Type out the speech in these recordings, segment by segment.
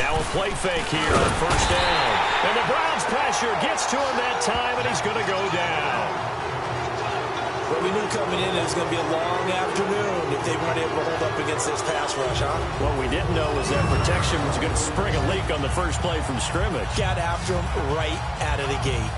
Now a play fake here on first down. And the Browns pressure gets to him that time, and he's going to go down. Well, we knew coming in it was going to be a long afternoon if they weren't able to hold up against this pass rush, huh? What we didn't know was that protection was going to spring a leak on the first play from scrimmage. Got after him right out of the gate.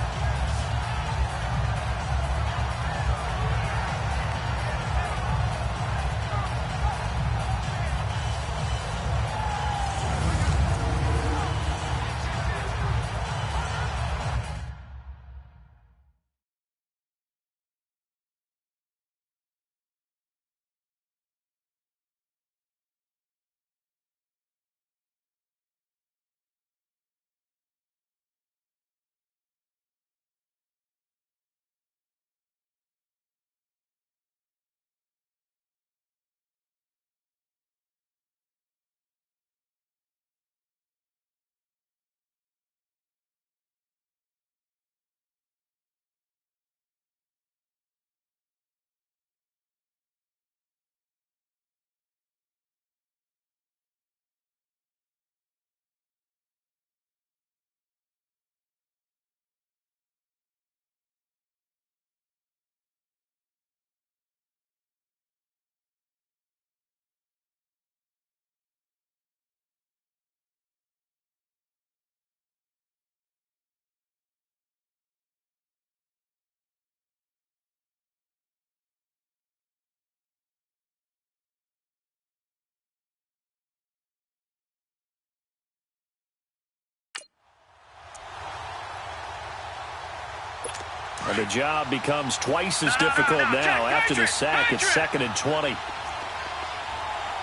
And the job becomes twice as difficult now. After the sack, it's 2nd and 20. Here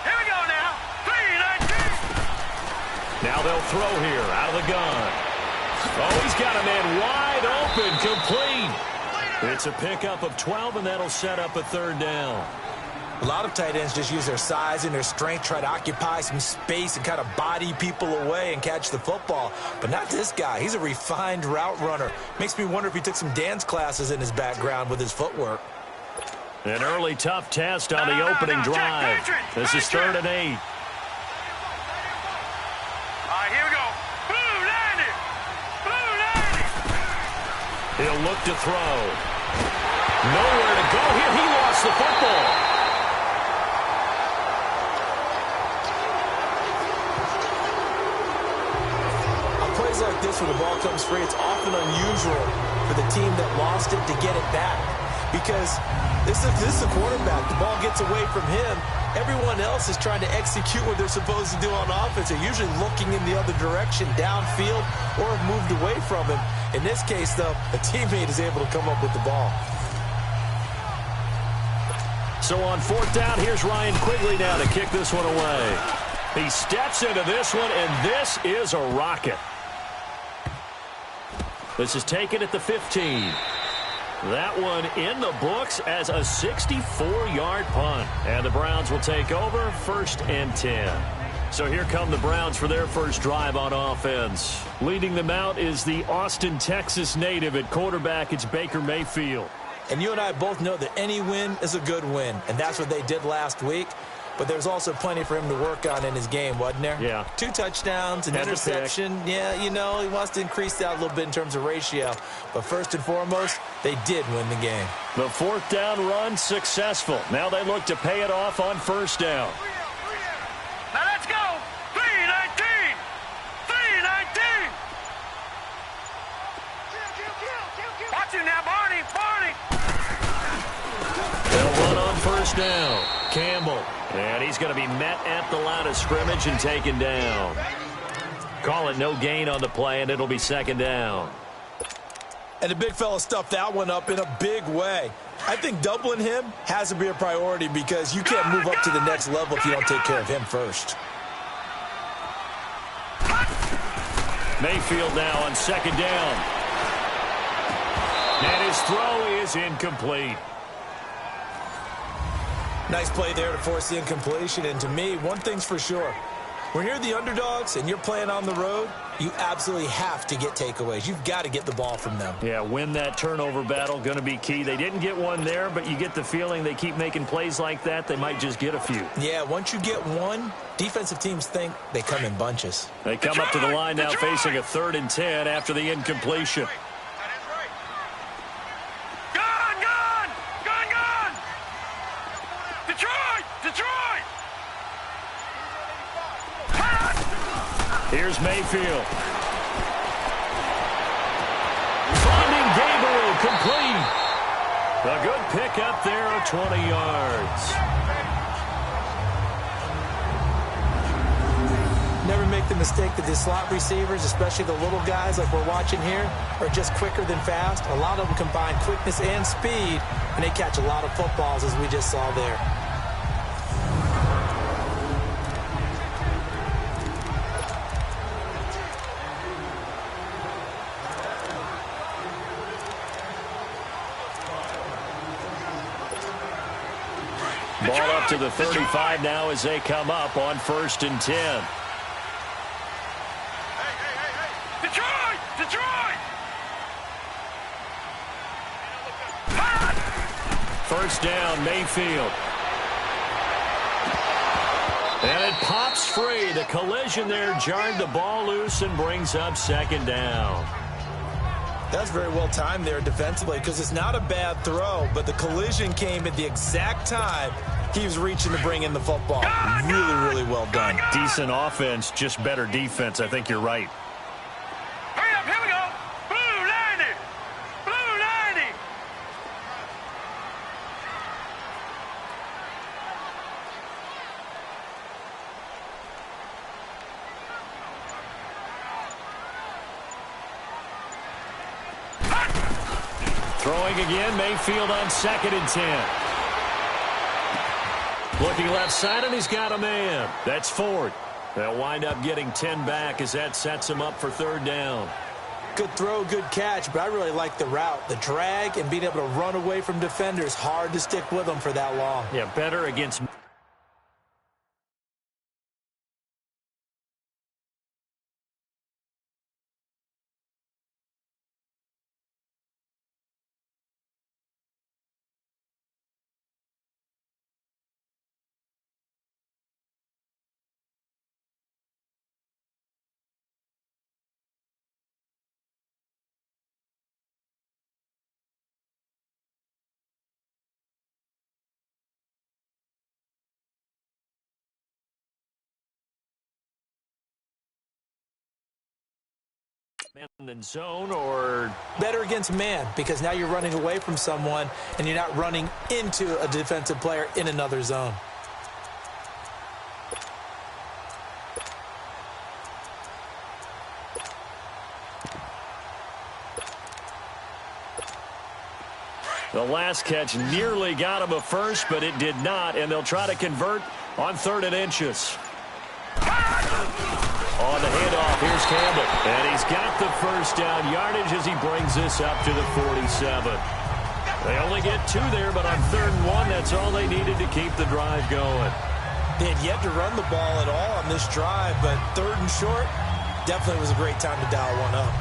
we go now. 3-19. Now they'll throw here out of the gun. Oh, he's got a man wide open, complete. It's a pickup of 12, and that'll set up a 3rd down. A lot of tight ends just use their size and their strength, try to occupy some space and kind of body people away and catch the football. But not this guy. He's a refined route runner. Makes me wonder if he took some dance classes in his background with his footwork. An early tough test on the opening drive. This is 3rd and 8. All right, here we go. Blue 90. Blue 90. He'll look to throw. Nowhere to go here. He lost the football. Plays like this when the ball comes free, it's often unusual for the team that lost it to get it back. Because this is a quarterback. The ball gets away from him. Everyone else is trying to execute what they're supposed to do on offense. They're usually looking in the other direction, downfield, or have moved away from him. In this case, though, a teammate is able to come up with the ball. So on 4th down, here's Ryan Quigley now to kick this one away. He steps into this one, and this is a rocket. This is taken at the 15. That one in the books as a 64-yard punt. And the Browns will take over 1st and 10. So here come the Browns for their first drive on offense. Leading them out is the Austin, Texas native at quarterback. It's Baker Mayfield. And you and I both know that any win is a good win. And that's what they did last week. But there's also plenty for him to work on in his game, wasn't there? Yeah. 2 touchdowns, an interception. Yeah, you know, he wants to increase that a little bit in terms of ratio. But first and foremost, they did win the game. The 4th down run successful. Now they look to pay it off on 1st down. Now let's go. 3-19. 3-19. Watch it now, Barney. They'll run on 1st down. Campbell. And he's going to be met at the line of scrimmage and taken down. Call it no gain on the play, and it'll be 2nd down. And the big fella stuffed that one up in a big way. I think doubling him has to be a priority because you can't move up to the next level if you don't take care of him first. Mayfield now on 2nd down. And his throw is incomplete. Nice play there to force the incompletion. And to me, one thing's for sure. When you're the underdogs and you're playing on the road, you absolutely have to get takeaways. You've got to get the ball from them. Yeah, win that turnover battle, going to be key. They didn't get one there, but you get the feeling they keep making plays like that, they might just get a few. Yeah, once you get one, defensive teams think they come in bunches. They come up to the line now facing a 3rd and 10 after the incompletion. Here's Mayfield. Finding Gabriel, complete. A good pickup there of 20 yards. Never make the mistake that the slot receivers, especially the little guys like we're watching here, are just quicker than fast. A lot of them combine quickness and speed, and they catch a lot of footballs, as we just saw there. Ball up to the 35 now as they come up on 1st and 10. Detroit! Detroit! 1st down, Mayfield. And it pops free. The collision there jarred the ball loose and brings up 2nd down. That's very well timed there defensively because it's not a bad throw, but the collision came at the exact time he was reaching to bring in the football. Really, really well done. Decent offense, just better defense. I think you're right. Hurry up, here we go. Blue 90. Blue 90. Throwing again, Mayfield on 2nd and 10. Looking left side, and he's got a man. That's Ford. They'll wind up getting 10 back as that sets him up for 3rd down. Good throw, good catch, but I really like the route. The drag and being able to run away from defenders, hard to stick with them for that long. Yeah, better against... and zone, or better against man, because now you're running away from someone and you're not running into a defensive player in another zone. the last catch nearly got him a first, but it did not, and they'll try to convert on 3rd and inches. On the handoff, here's Campbell. And he's got the 1st down yardage as he brings this up to the 47. They only get 2 there, but on 3rd and 1, that's all they needed to keep the drive going. They had yet to run the ball at all on this drive, but 3rd and short, definitely was a great time to dial one up.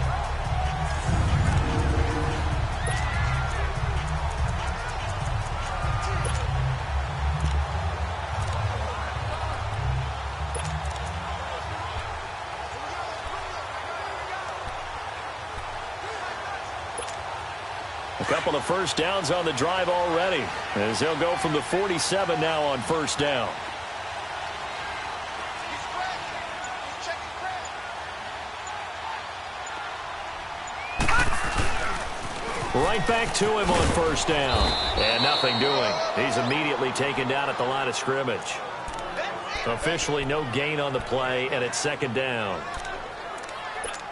A couple of 1st downs on the drive already, as they'll go from the 47 now on 1st down. Right back to him on 1st down. And nothing doing. He's immediately taken down at the line of scrimmage. Officially no gain on the play, and it's 2nd down.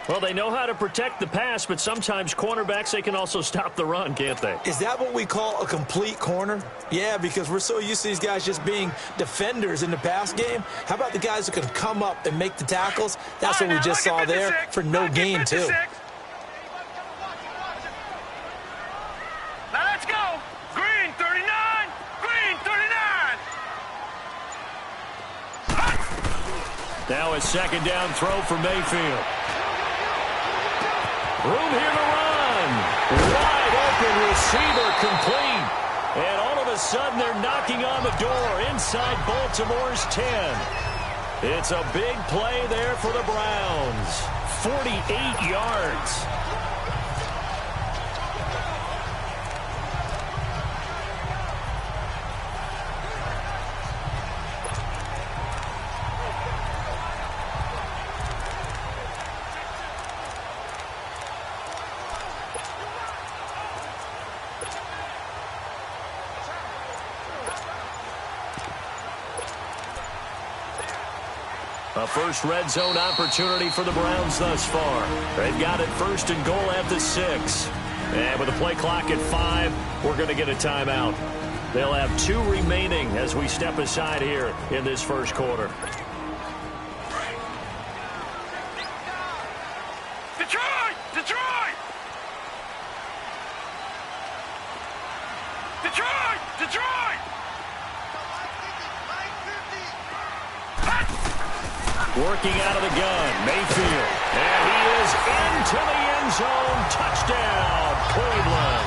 Well, they know how to protect the pass, but sometimes cornerbacks, they can also stop the run, can't they? Is that what we call a complete corner? Yeah, because we're so used to these guys just being defenders in the pass game. How about the guys who can come up and make the tackles? That's what we just saw there for no gain, too. Now let's go. Green 39. Green 39. Now a second down throw for Mayfield. Room here to run. Wide open receiver complete. And all of a sudden they're knocking on the door inside Baltimore's 10. It's a big play there for the Browns. 48 yards. A first red zone opportunity for the Browns thus far. They've got it first and goal at the 6. And with the play clock at 5, we're going to get a timeout. They'll have 2 remaining as we step aside here in this first quarter. Detroit! Detroit! Detroit! Detroit! Working out of the gun, Mayfield. And he is into the end zone. Touchdown, Cleveland.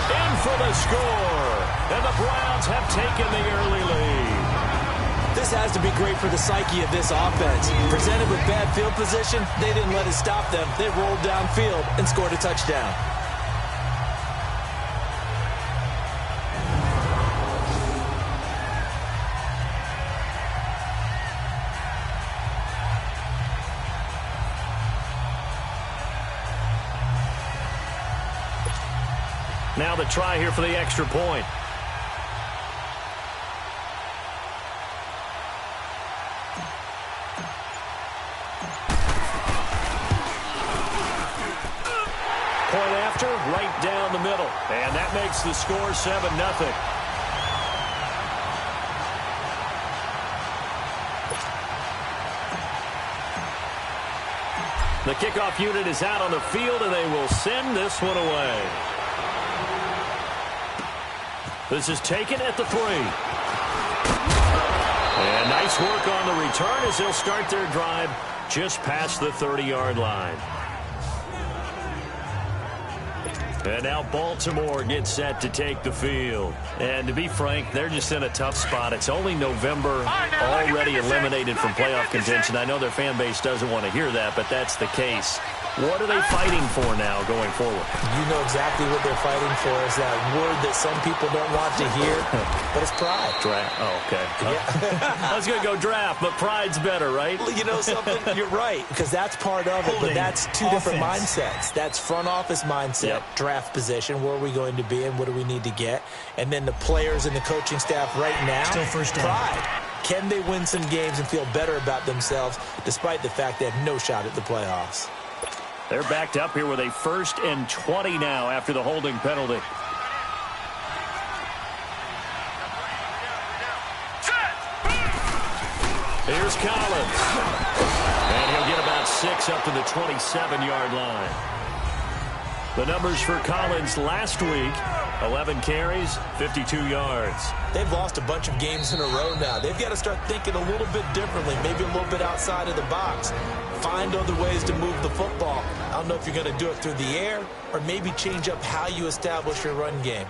In for the score. And the Browns have taken the early lead. This has to be great for the psyche of this offense. Presented with bad field position, they didn't let it stop them. They rolled downfield and scored a touchdown. Now the try here for the extra point. Point after, right down the middle. And that makes the score 7-0. The kickoff unit is out on the field, and they will send this one away. This is taken at the 3. And nice work on the return as they'll start their drive just past the 30-yard line. And now Baltimore gets set to take the field. And to be frank, they're just in a tough spot. It's only November, already eliminated from playoff contention. I know their fan base doesn't want to hear that, but that's the case. What are they fighting for now going forward? You know exactly what they're fighting for is that word that some people don't want to hear, but it's pride. Draft. Oh, okay. Yeah. I was going to go draft, but pride's better, right? You know something? You're right, because that's part of it, but that's two different mindsets. That's front office mindset, draft position, where are we going to be and what do we need to get? And then the players and the coaching staff right now, still first down. Pride. Can they win some games and feel better about themselves despite the fact they have no shot at the playoffs? They're backed up here with a 1st and 20 now after the holding penalty. Here's Collins. And he'll get about 6 up to the 27-yard line. The numbers for Collins last week, 11 carries, 52 yards. They've lost a bunch of games in a row now. They've got to start thinking a little bit differently, maybe a little bit outside of the box. Find other ways to move the football. I don't know if you're going to do it through the air or maybe change up how you establish your run game.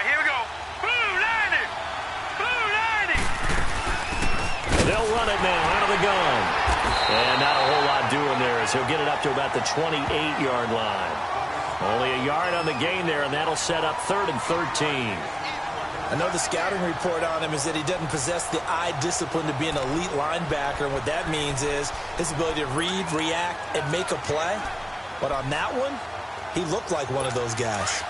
Here we go. Blue 90. Blue 90. They'll run it now out of the gun. And not a whole lot doing there as he'll get it up to about the 28-yard line. Only a yard on the gain there, and that'll set up 3rd and 13. I know the scouting report on him is that he doesn't possess the eye discipline to be an elite linebacker. And what that means is his ability to read, react, and make a play. But on that one, he looked like one of those guys.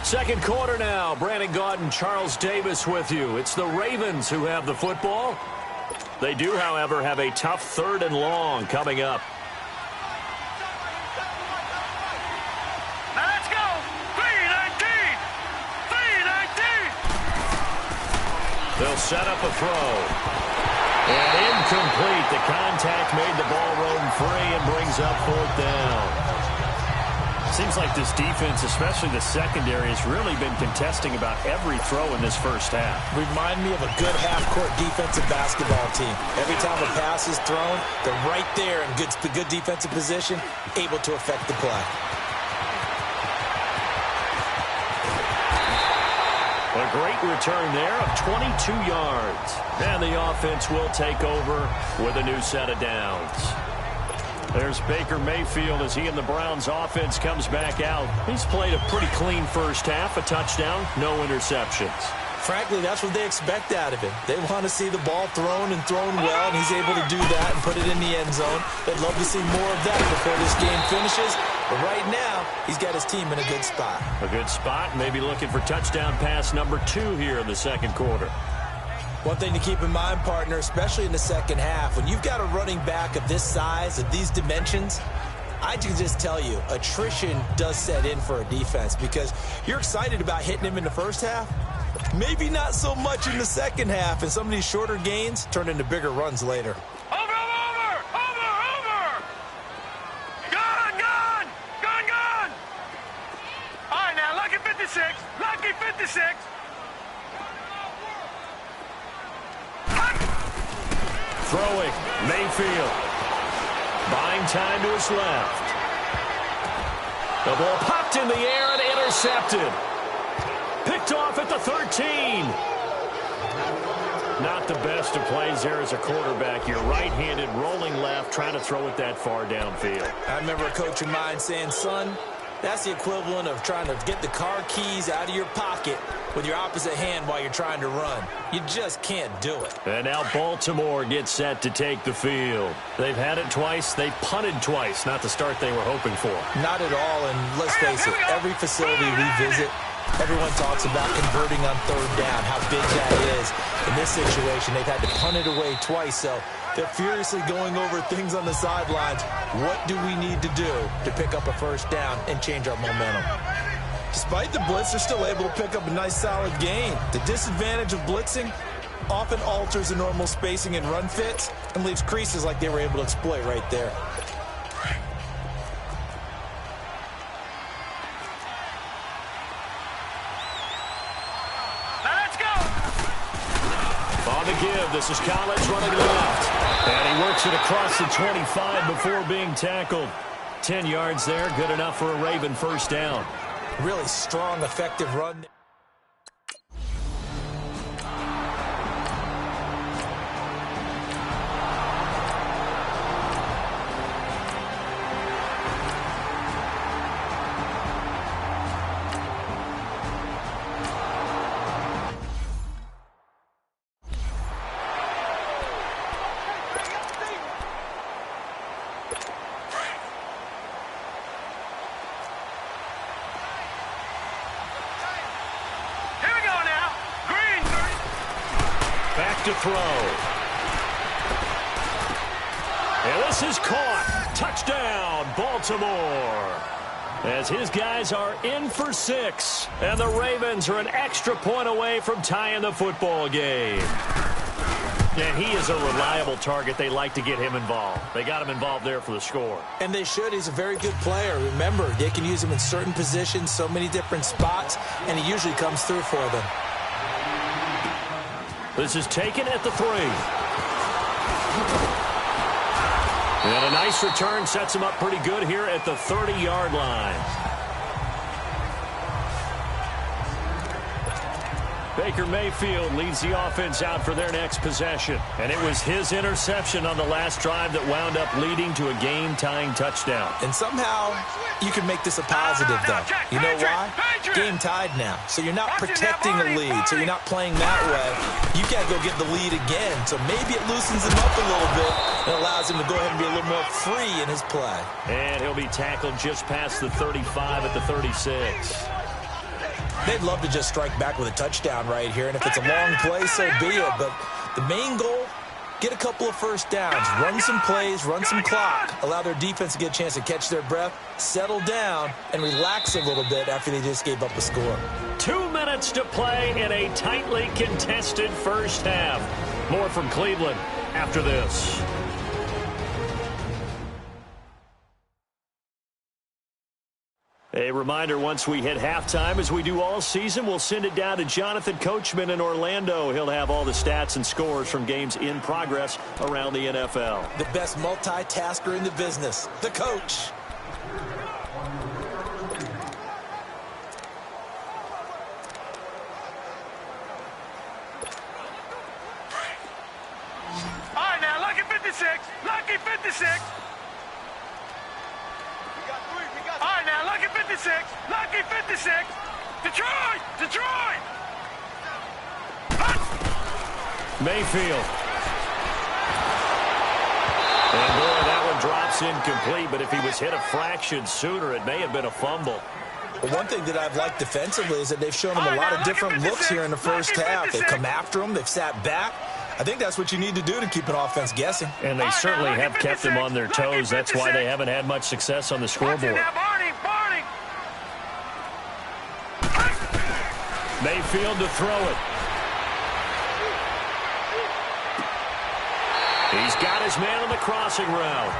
Second quarter now. Brandon Gaudin and Charles Davis with you. It's the Ravens who have the football. They do, however, have a tough 3rd and long coming up. They'll set up a throw. And incomplete. The contact made the ball roam free and brings up 4th down. Seems like this defense, especially the secondary, has really been contesting about every throw in this first half. Remind me of a good half-court defensive basketball team. Every time a pass is thrown, they're right there in good defensive position, able to affect the play. A great return there of 22 yards. And the offense will take over with a new set of downs. There's Baker Mayfield as he and the Browns offense comes back out. He's played a pretty clean first half, a touchdown, no interceptions. Frankly, that's what they expect out of him. They want to see the ball thrown and thrown well, and he's able to do that and put it in the end zone. They'd love to see more of that before this game finishes. But right now, he's got his team in a good spot. A good spot, maybe looking for touchdown pass number 2 here in the second quarter. One thing to keep in mind, partner, especially in the second half, when you've got a running back of this size, of these dimensions, I can just tell you, attrition does set in for a defense because you're excited about hitting him in the first half. Maybe not so much in the second half, and some of these shorter gains turn into bigger runs later. Over! Gone! All right, now, lucky 56. Throwing, Mayfield. Buying time to his left. The ball popped in the air and intercepted. Picked off at the 13. Not the best of plays there as a quarterback. You're right-handed, rolling left, trying to throw it that far downfield. I remember a coach of mine saying, son, that's the equivalent of trying to get the car keys out of your pocket with your opposite hand while you're trying to run. You just can't do it. And now Baltimore gets set to take the field. They've had it twice. They punted twice. Not the start they were hoping for. Not at all, and let's face it, every facility we visit, everyone talks about converting on 3rd down, how big that is. In this situation, they've had to punt it away twice, so they're furiously going over things on the sidelines. What do we need to do to pick up a 1st down and change our momentum? Despite the blitz, they're still able to pick up a nice, solid gain. The disadvantage of blitzing often alters the normal spacing and run fits and leaves creases like they were able to exploit right there. On the give, this is Collins running left. And he works it across the 25 before being tackled. 10 yards there, good enough for a Raven 1st down. Really strong, effective run. To throw. And this is caught. Touchdown, Baltimore. As his guys are in for 6. And the Ravens are an extra point away from tying the football game. And he is a reliable target. They like to get him involved. They got him involved there for the score. And they should. He's a very good player. Remember, they can use him in certain positions, so many different spots, and he usually comes through for them. This is taken at the 3. And a nice return sets him up pretty good here at the 30-yard line. Baker Mayfield leads the offense out for their next possession. And it was his interception on the last drive that wound up leading to a game-tying touchdown. And somehow you can make this a positive, though. You know why? Game tied now. So you're not protecting a lead, so you're not playing that way. You got to go get the lead again. So maybe it loosens him up a little bit and allows him to go ahead and be a little more free in his play. And he'll be tackled just past the 35 at the 36. They'd love to just strike back with a touchdown right here, and if it's a long play, so be it. But the main goal, get a couple of first downs, run some plays, run some clock, allow their defense to get a chance to catch their breath, settle down, and relax a little bit after they just gave up a score. 2 minutes to play in a tightly contested first half. More from Cleveland after this. A reminder, once we hit halftime, as we do all season, we'll send it down to Jonathan Coachman in Orlando. He'll have all the stats and scores from games in progress around the NFL. The best multitasker in the business, the coach. All right, now, lucky 56. Lucky 56. All right, now, lucky 56. Lucky 56. Detroit! Detroit! Mayfield. And boy, that one drops incomplete, but if he was hit a fraction sooner, it may have been a fumble. Well, one thing that I've liked defensively is that they've shown him a lot of different looks here in the first half. They've come after him. They've sat back. I think that's what you need to do to keep an offense guessing. And they certainly have kept them on their toes. That's why they haven't had much success on the scoreboard. Mayfield to throw it. He's got his man on the crossing route.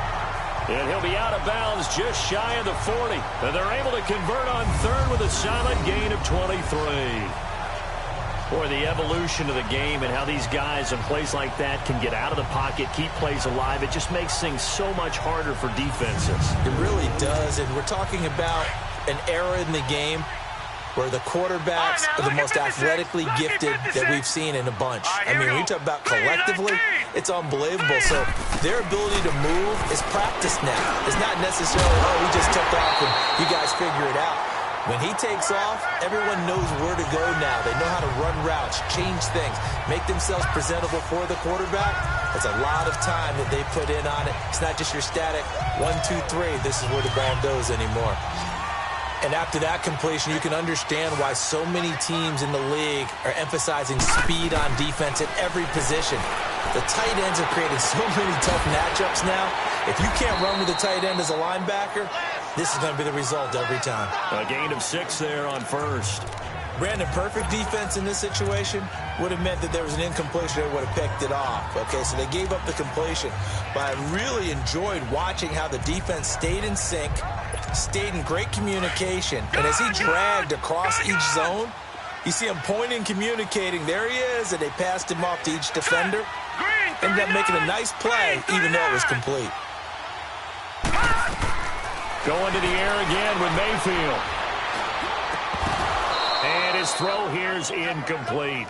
And he'll be out of bounds just shy of the 40. And they're able to convert on third with a solid gain of 23. Boy, the evolution of the game and how these guys in plays like that can get out of the pocket, keep plays alive, it just makes things so much harder for defenses. It really does, and we're talking about an era in the game where the quarterbacks are the most athletically gifted that we've seen in a bunch. I mean, when you talk about collectively, it's unbelievable. So their ability to move is practiced now. It's not necessarily, oh, we just took off and you guys figure it out. When he takes off, everyone knows where to go now. They know how to run routes, change things, make themselves presentable for the quarterback. That's a lot of time that they put in on it. It's not just your static 1, 2, 3. This is where the ball goes anymore. And after that completion, you can understand why so many teams in the league are emphasizing speed on defense at every position. The tight ends have created so many tough matchups now. If you can't run with a tight end as a linebacker, this is going to be the result every time. A gain of 6 there on first. Brandon, perfect defense in this situation would have meant that there was an incompletion. They would have picked it off. Okay, so they gave up the completion. But I really enjoyed watching how the defense stayed in sync, stayed in great communication. And as he dragged across each zone, you see him pointing, communicating. There he is, and they passed him off to each defender. Ended up making a nice play, even though it was complete. Going to the air again with Mayfield. And his throw here's incomplete.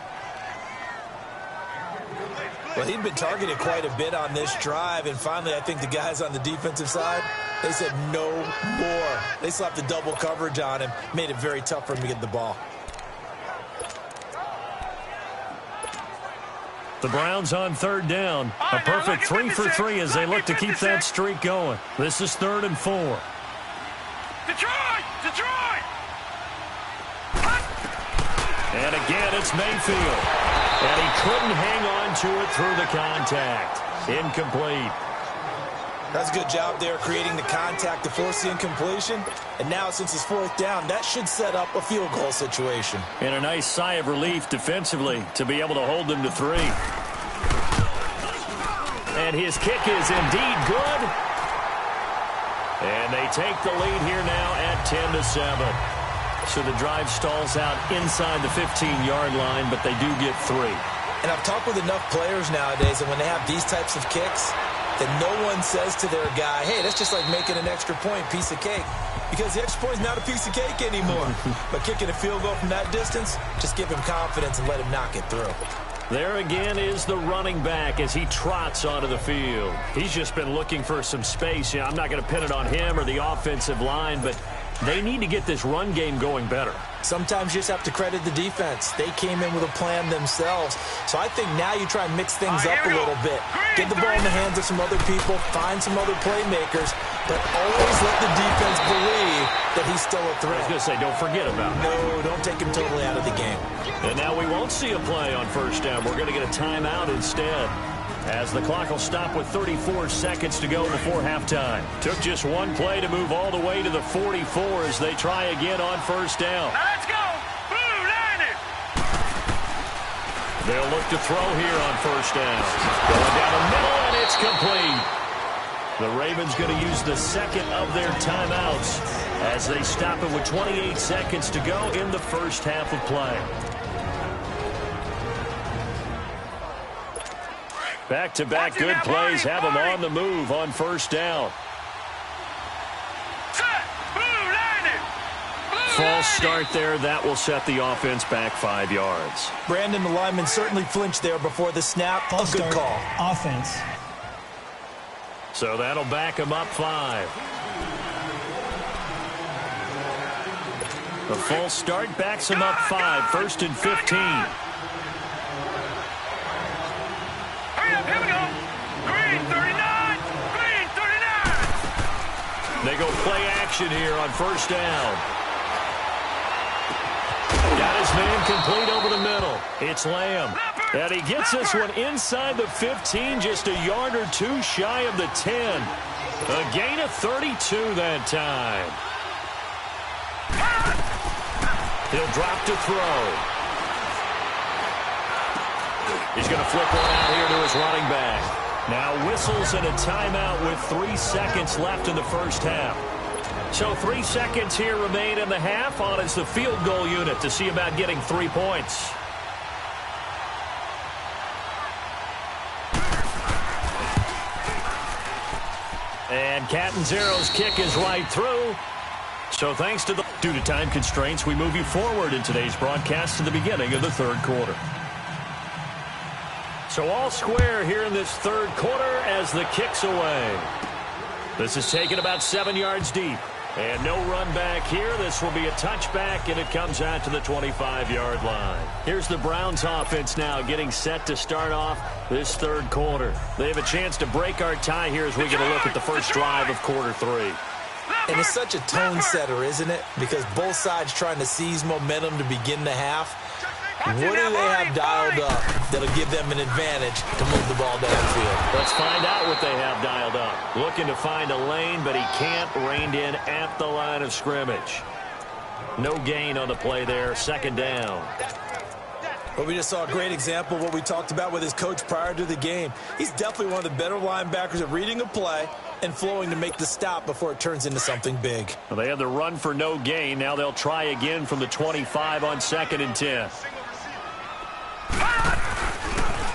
Well, he'd been targeted quite a bit on this drive, and finally I think the guys on the defensive side, they said no more. They slapped the double coverage on him, made it very tough for him to get the ball. The Browns on third down. A perfect 3 for 3 as they look to keep that streak going. This is 3rd and 4. Detroit! Detroit! And again, it's Mayfield. And he couldn't hang on to it through the contact. Incomplete. That's a good job there creating the contact to force the incompletion. And now since it's 4th down, that should set up a field goal situation. And a nice sigh of relief defensively to be able to hold them to 3. And his kick is indeed good. And they take the lead here now at 10-7. So the drive stalls out inside the 15-yard line, but they do get 3. And I've talked with enough players nowadays, and when they have these types of kicks, that no one says to their guy, hey, that's just like making an extra point, piece of cake. Because the extra point is not a piece of cake anymore. But kicking a field goal from that distance, just give him confidence and let him knock it through. There again is the running back as he trots onto the field. He's just been looking for some space. Yeah, I'm not going to pin it on him or the offensive line, but they need to get this run game going better. Sometimes you just have to credit the defense. They came in with a plan themselves. So I think now you try and mix things up a little bit. Get the ball in the hands of some other people, find some other playmakers, but always let the defense believe that he's still a threat. I was going to say, don't forget about it. No, don't take him totally out of the game. And now we won't see a play on 1st down. We're going to get a timeout instead. as the clock will stop with 34 seconds to go before halftime. Took just one play to move all the way to the 44 as they try again on first down. Now let's go. Blue Niners. They'll look to throw here on first down. Going down the middle, and it's complete. The Ravens going to use the second of their timeouts as they stop it with 28 seconds to go in the first half of play. Back-to-back good plays have them on the move on first down. False start there. That will set the offense back 5 yards. Brandon, the lineman certainly flinched there before the snap. A good call. Offense. So that'll back him up 5. The false start backs him up 5. 1st and 15. Here we go. Green 39. Green 39. They go play action here on first down. Got his man complete over the middle. It's Lamb. And he gets this one inside the 15, just a yard or two shy of the 10. A gain of 32 that time. He'll drop to throw. He's going to flip one out here to his running back. Now whistles and a timeout with 3 seconds left in the first half. So 3 seconds here remain in the half. On is the field goal unit to see about getting 3 points. And Catanzaro's kick is right through. So thanks to the... Due to time constraints, we move you forward in today's broadcast to the beginning of the third quarter. So all square here in this third quarter as the kick's away. This is taken about 7 yards deep. And no run back here. This will be a touchback, and it comes out to the 25-yard line. Here's the Browns offense now getting set to start off this third quarter. They have a chance to break our tie here as we get a look at the first drive of quarter 3. And it's such a tone setter, isn't it? Because both sides trying to seize momentum to begin the half. What do they have dialed up that'll give them an advantage to move the ball downfield? Let's find out what they have dialed up. Looking to find a lane, but he can't. Reined in at the line of scrimmage. No gain on the play there. Second down. Well, we just saw a great example of what we talked about with his coach prior to the game. He's definitely one of the better linebackers at reading a play and flowing to make the stop before it turns into something big. Well, they have the run for no gain. Now they'll try again from the 25 on 2nd and 10.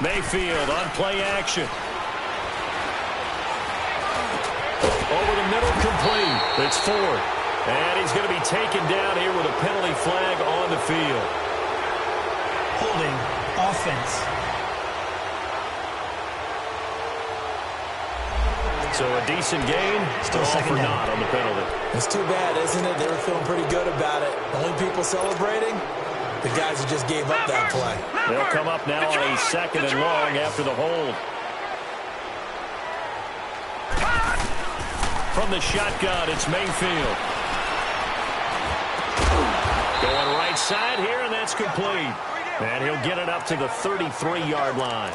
Mayfield on play action. Over the middle, complete. It's Ford. And he's going to be taken down here with a penalty flag on the field. Holding. Offense. So a decent gain, still all for naught on the penalty. It's too bad, isn't it? They were feeling pretty good about it. The only people celebrating, the guys who just gave up that play. They'll come up now on a 2nd and long after the hold. From the shotgun, it's Mayfield. Going right side here, and that's complete. And he'll get it up to the 33-yard line.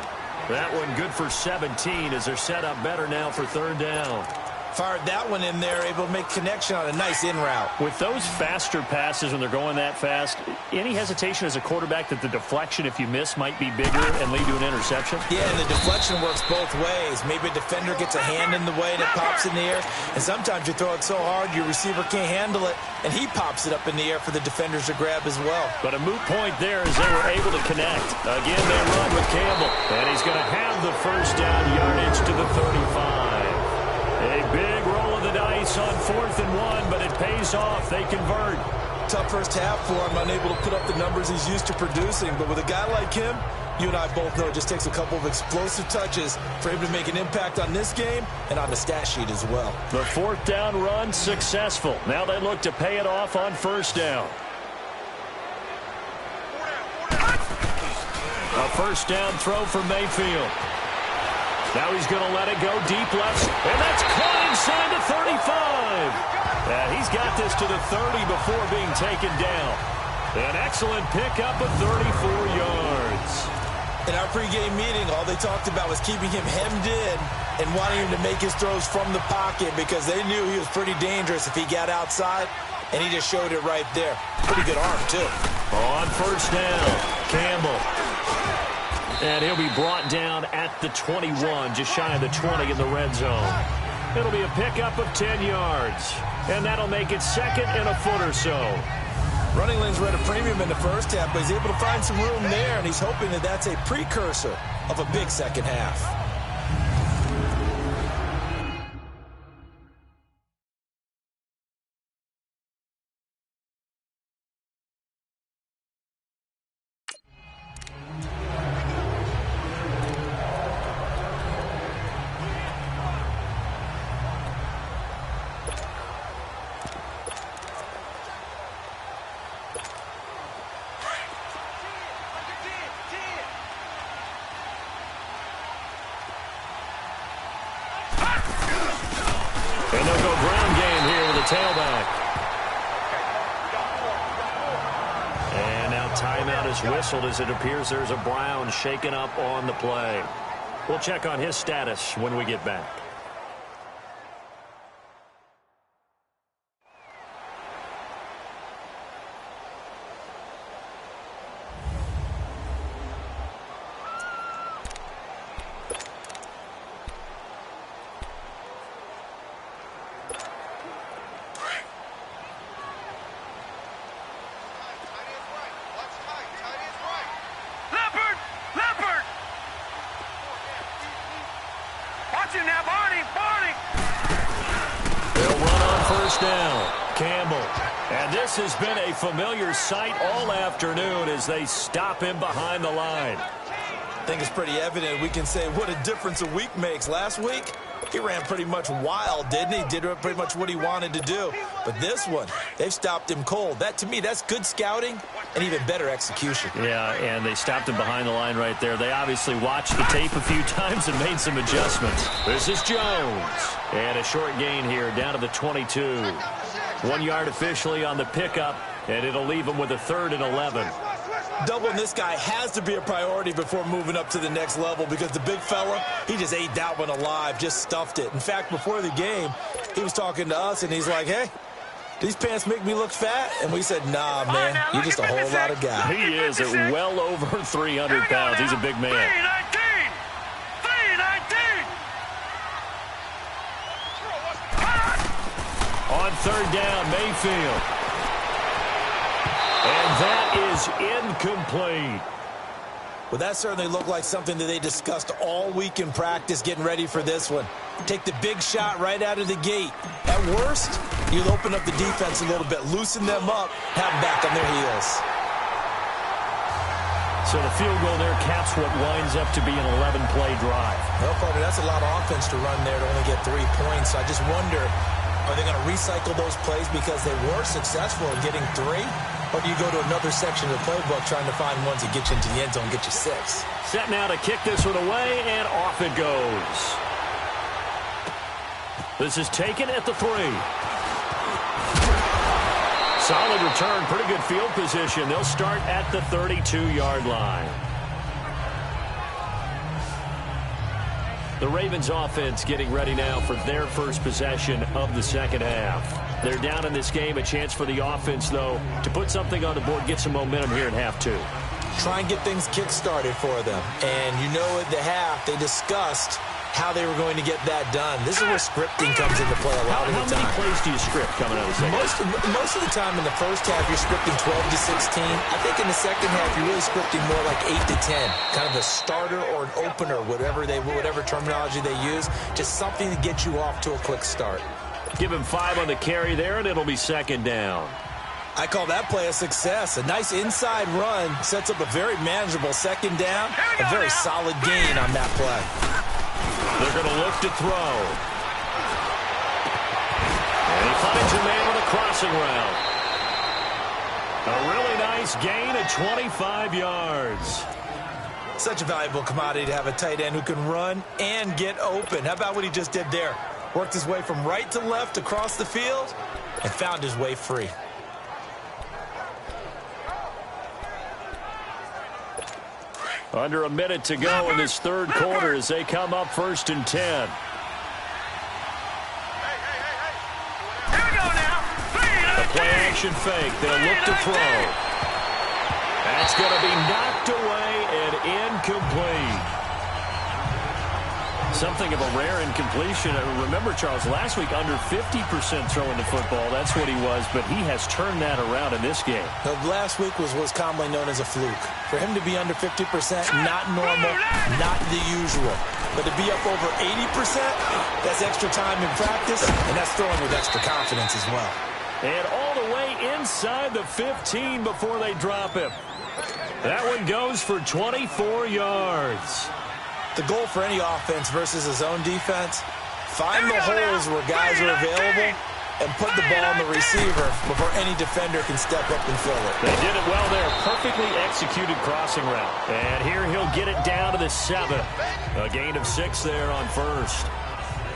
That one good for 17 as they're set up better now for third down. Fired that one in there, able to make connection on a nice in route. With those faster passes when they're going that fast, any hesitation as a quarterback that the deflection, if you miss, might be bigger and lead to an interception? Yeah, and the deflection works both ways. Maybe a defender gets a hand in the way and it pops in the air. And sometimes you throw it so hard your receiver can't handle it, and he pops it up in the air for the defenders to grab as well. But a moot point there as they were able to connect. Again, they run with Campbell. And he's going to have the first down yardage to the 35. A big roll of the dice on 4th and 1, but it pays off. They convert. Tough first half for him, unable to put up the numbers he's used to producing. But with a guy like him, you and I both know it just takes a couple of explosive touches for him to make an impact on this game and on the stat sheet as well. The 4th down run successful. Now they look to pay it off on first down. A first down throw for Mayfield. Now he's going to let it go deep left, and that's caught inside the 35. And he's got this to the 30 before being taken down. An excellent pickup of 34 yards. In our pregame meeting, all they talked about was keeping him hemmed in and wanting him to make his throws from the pocket because they knew he was pretty dangerous if he got outside, and he just showed it right there. Pretty good arm, too. On first down, Campbell. And he'll be brought down at the 21, just shy of the 20 in the red zone. It'll be a pickup of 10 yards, and that'll make it second and a foot or so. Running lanes were at a premium in the first half, but he's able to find some room there, and he's hoping that that's a precursor of a big second half. And they'll go ground game here with a tailback. And now timeout is whistled as it appears there's a Brown shaken up on the play. We'll check on his status when we get back. This has been a familiar sight all afternoon as they stop him behind the line. I think it's pretty evident. We can say what a difference a week makes. Last week, he ran pretty much wild, didn't he? Did pretty much what he wanted to do. But this one, they've stopped him cold. That, to me, that's good scouting and even better execution. Yeah, and they stopped him behind the line right there. They obviously watched the tape a few times and made some adjustments. This is Jones. And a short gain here down to the 22. 1 yard officially on the pickup, and it'll leave him with a 3rd and 11. Doubling this guy has to be a priority before moving up to the next level because the big fella, he just ate that one alive, just stuffed it. In fact, before the game, he was talking to us, and he's like, hey, these pants make me look fat? And we said, nah, man, you're just a whole lot of guy. He is at well over 300 pounds. He's a big man. 319! 319! On 3rd down, Mayfield. And that is incomplete. Well, that certainly looked like something that they discussed all week in practice getting ready for this one. Take the big shot right out of the gate. At worst, you'll open up the defense a little bit, loosen them up, have them back on their heels. So the field goal there caps what winds up to be an 11-play drive. Well, partner, that's a lot of offense to run there to only get 3 points. So I just wonder, are they going to recycle those plays because they were successful in getting 3? Or do you go to another section of the playbook trying to find ones that get you into the end zone and get you 6? Set now to kick this one away, and off it goes. This is taken at the 3. Solid return, pretty good field position. They'll start at the 32-yard line. The Ravens offense getting ready now for their first possession of the second half. They're down in this game. A chance for the offense, though, to put something on the board, get some momentum here in half 2. Try and get things kick-started for them. And you know at the half, they discussed how they were going to get that done. This is where scripting comes into play a lot of the time. How many plays do you script coming out of the second half? Most of the time in the first half, you're scripting 12 to 16. I think in the second half, you're really scripting more like 8 to 10. Kind of a starter or an opener, whatever terminology they use. Just something to get you off to a quick start. Give him 5 on the carry there, and it'll be 2nd down. I call that play a success. A nice inside run sets up a very manageable 2nd down. A very solid gain on that play. They're going to look to throw. And he finds a man with a crossing route. A really nice gain of 25 yards. Such a valuable commodity to have a tight end who can run and get open. How about what he just did there? Worked his way from right to left across the field and found his way free. Under a minute to go in this third quarter as they come up 1st and 10. Here we go now. A play-action fake. They'll look to throw. That's going to be knocked away and incomplete. Something of a rare incompletion. Remember, Charles, last week under 50% throwing the football. That's what he was, but he has turned that around in this game. Last week was commonly known as a fluke. For him to be under 50%, not normal, not the usual. But to be up over 80%, that's extra time in practice, and that's throwing with extra confidence as well. And all the way inside the 15 before they drop him. That one goes for 24 yards. The goal for any offense versus a zone defense, find the holes where guys are available and put the ball on the receiver before any defender can step up and fill it. They did it well there. Perfectly executed crossing route. And here he'll get it down to the 7. A gain of 6 there on first.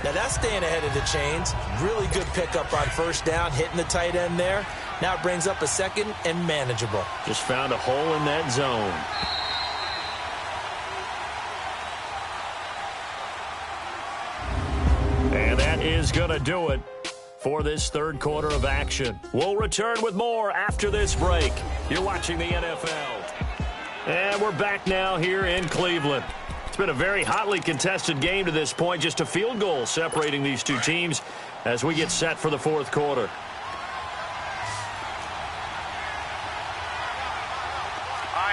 Now that's staying ahead of the chains. Really good pickup on first down, hitting the tight end there. Now it brings up a 2nd and manageable. Just found a hole in that zone. And that is going to do it for this third quarter of action. We'll return with more after this break. You're watching the NFL. And we're back now here in Cleveland. It's been a very hotly contested game to this point. Just a field goal separating these two teams as we get set for the fourth quarter.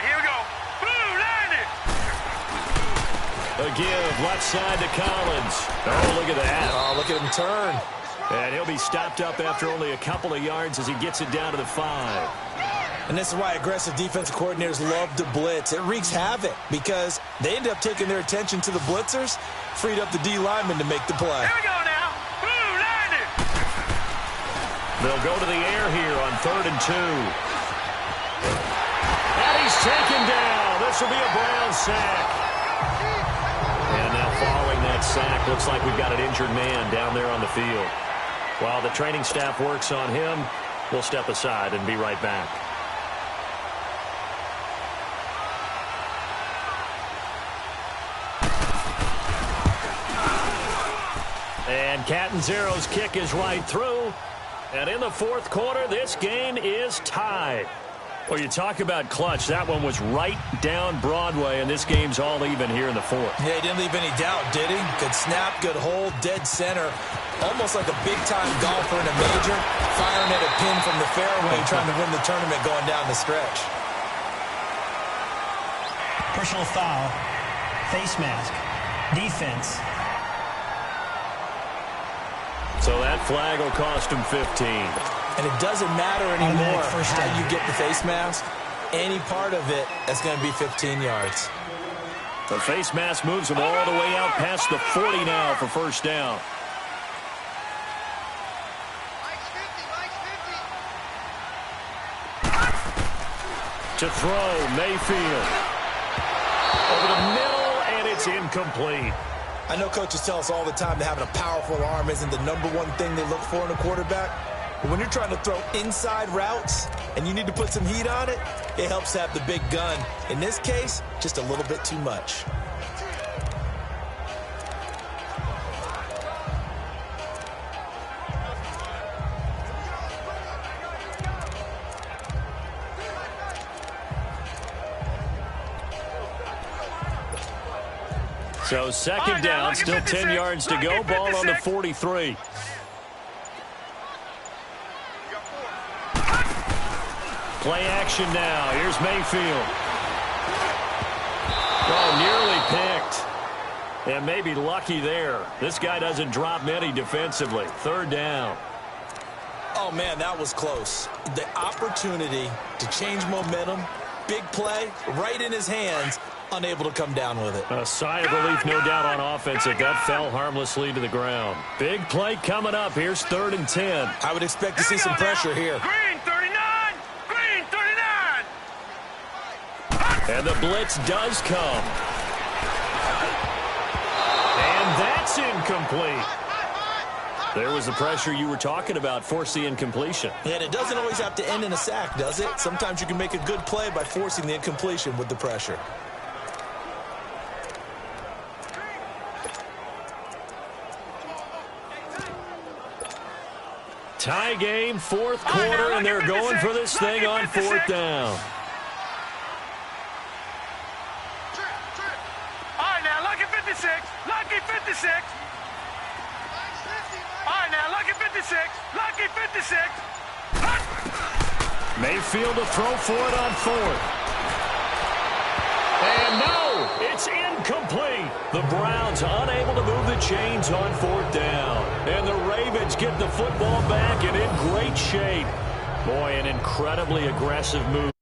Here we go. Blue, landed. A give left side to Collins. Oh, look at that. Oh, look at him turn. And he'll be stopped up after only a couple of yards as he gets it down to the 5. And this is why aggressive defensive coordinators love to blitz. It wreaks havoc because they end up taking their attention to the blitzers, freed up the D lineman to make the play. Here we go now. Blue, landed. They'll go to the air here on 3rd and 2. And he's taken down. This will be a Brown sack. And now following that sack, looks like we've got an injured man down there on the field. While the training staff works on him, we'll step aside and be right back. And Catanzaro's kick is right through. And in the fourth quarter, this game is tied. Well, you talk about clutch. That one was right down Broadway, and this game's all even here in the fourth. Yeah, he didn't leave any doubt, did he? Good snap, good hold, dead center. Almost like a big-time golfer in a major, firing at a pin from the fairway, trying to win the tournament going down the stretch. Personal foul. Face mask. Defense. So that flag will cost him 15. And it doesn't matter anymore first how down. you get the face mask. Any part of it, that's going to be 15 yards. The face mask moves him all the way out past the 40 now for first down. To throw, Mayfield. Over the middle, and it's incomplete. I know coaches tell us all the time that having a powerful arm isn't the number one thing they look for in a quarterback. But when you're trying to throw inside routes and you need to put some heat on it, it helps to have the big gun. In this case, just a little bit too much. So second down, still 10 yards to go. Ball on the 43. Play action now. Here's Mayfield. Oh, nearly picked. And maybe lucky there. This guy doesn't drop many defensively. Third down. Oh, man, that was close. The opportunity to change momentum, big play, right in his hands, unable to come down with it. A sigh of relief, no doubt, on offense. If that fell harmlessly to the ground. Big play coming up. Here's 3rd and 10. I would expect to see some pressure here. Green 39. Green 39. And the blitz does come. And that's incomplete. There was the pressure you were talking about, force the incompletion. And it doesn't always have to end in a sack, does it? Sometimes you can make a good play by forcing the incompletion with the pressure. Tie game, fourth quarter, and they're going for this thing on fourth down. All right, now, lucky 56. Lucky 56. All right, now, lucky 56. Lucky 56. Mayfield to throw for it on fourth. And no, it's incomplete. The Browns unable to move the chains on fourth down. And the Ravens get the football back and in great shape. Boy, an incredibly aggressive move.